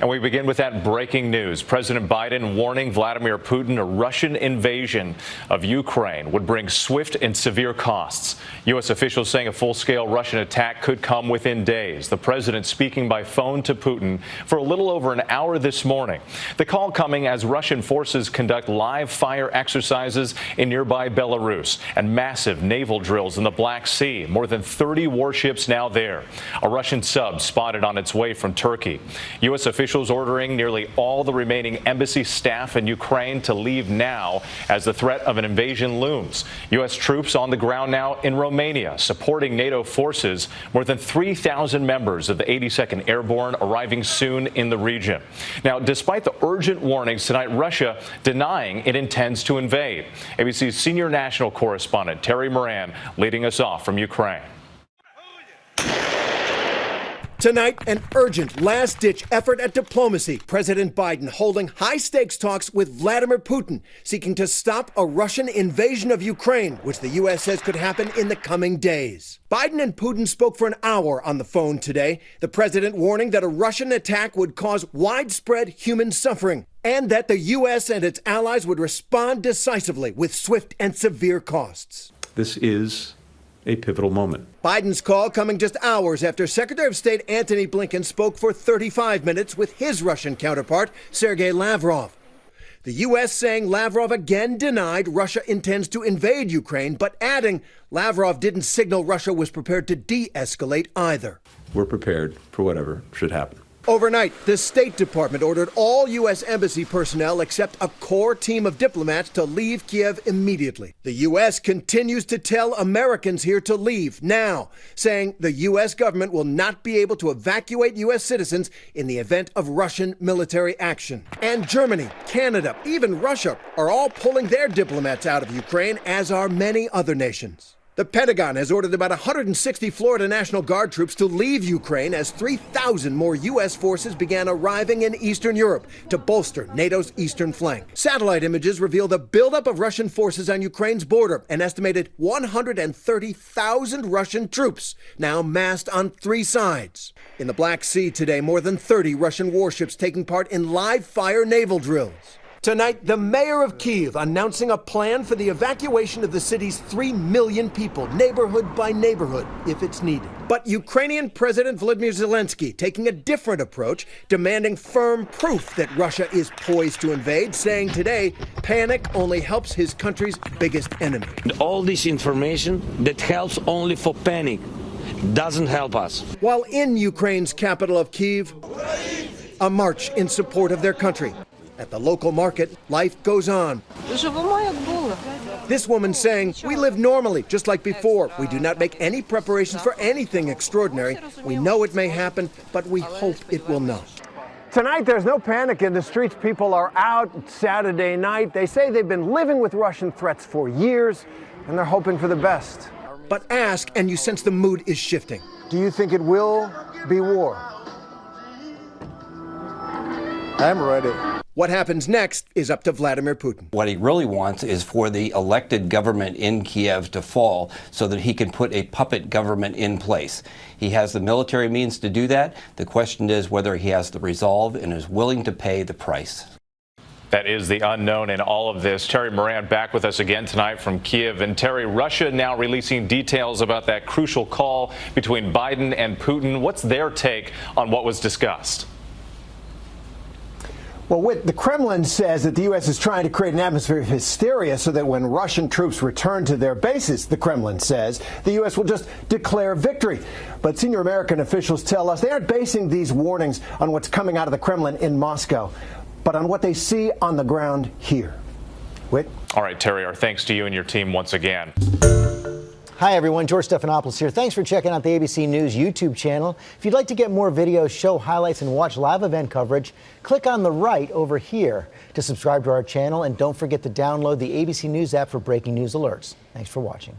And we begin with that breaking news. President Biden warning Vladimir Putin a Russian invasion of Ukraine would bring swift and severe costs. U.S. officials saying a full-scale Russian attack could come within days. The president speaking by phone to Putin for a little over an hour this morning. The call coming as Russian forces conduct live fire exercises in nearby Belarus and massive naval drills in the Black Sea. More than 30 warships now there. A Russian sub spotted on its way from Turkey. U.S. officials ordering nearly all the remaining embassy staff in Ukraine to leave now as the threat of an invasion looms. U.S. troops on the ground now in Romania supporting NATO forces. More than 3,000 members of the 82nd Airborne arriving soon in the region. Now, despite the urgent warnings tonight, Russia denying it intends to invade. ABC's senior national correspondent Terry Moran leading us off from Ukraine. Tonight, an urgent last-ditch effort at diplomacy. President Biden holding high-stakes talks with Vladimir Putin, seeking to stop a Russian invasion of Ukraine, which the U.S. says could happen in the coming days. Biden and Putin spoke for an hour on the phone today, the president warning that a Russian attack would cause widespread human suffering and that the U.S. and its allies would respond decisively with swift and severe costs. This is a pivotal moment. Biden's call coming just hours after Secretary of State Antony Blinken spoke for 35 minutes with his Russian counterpart, Sergei Lavrov. The U.S. saying Lavrov again denied Russia intends to invade Ukraine, but adding Lavrov didn't signal Russia was prepared to de-escalate either. We're prepared for whatever should happen. Overnight, the State Department ordered all U.S. embassy personnel except a core team of diplomats to leave Kiev immediately. The U.S. continues to tell Americans here to leave now, saying the U.S. government will not be able to evacuate U.S. citizens in the event of Russian military action. And Germany, Canada, even Russia are all pulling their diplomats out of Ukraine, as are many other nations. The Pentagon has ordered about 160 Florida National Guard troops to leave Ukraine as 3,000 more U.S. forces began arriving in Eastern Europe to bolster NATO's eastern flank. Satellite images reveal the buildup of Russian forces on Ukraine's border, an estimated 130,000 Russian troops now massed on three sides. In the Black Sea today, more than 30 Russian warships taking part in live fire naval drills. Tonight, the mayor of Kyiv announcing a plan for the evacuation of the city's 3 million people, neighborhood by neighborhood, if it's needed. But Ukrainian President Volodymyr Zelensky taking a different approach, demanding firm proof that Russia is poised to invade, saying today, panic only helps his country's biggest enemy. All this information that helps only for panic doesn't help us. While in Ukraine's capital of Kyiv, a march in support of their country. At the local market, life goes on. This woman saying, we live normally, just like before. We do not make any preparations for anything extraordinary. We know it may happen, but we hope it will not. Tonight, there's no panic in the streets. People are out Saturday night. They say they've been living with Russian threats for years, and they're hoping for the best. But ask, and you sense the mood is shifting. Do you think it will be war? I'm ready. What happens next is up to Vladimir Putin. What he really wants is for the elected government in Kiev to fall so that he can put a puppet government in place. He has the military means to do that. The question is whether he has the resolve and is willing to pay the price. That is the unknown in all of this. Terry Moran back with us again tonight from Kiev. And Terry, Russia now releasing details about that crucial call between Biden and Putin. What's their take on what was discussed? Well, the Kremlin says that the U.S. is trying to create an atmosphere of hysteria so that when Russian troops return to their bases, the Kremlin says, the U.S. will just declare victory. But senior American officials tell us they aren't basing these warnings on what's coming out of the Kremlin in Moscow, but on what they see on the ground here. Whit? All right, Terry, our thanks to you and your team once again. Hi, everyone. George Stephanopoulos here. Thanks for checking out the ABC News YouTube channel. If you'd like to get more videos, show highlights, and watch live event coverage, click on the right over here to subscribe to our channel. And don't forget to download the ABC News app for breaking news alerts. Thanks for watching.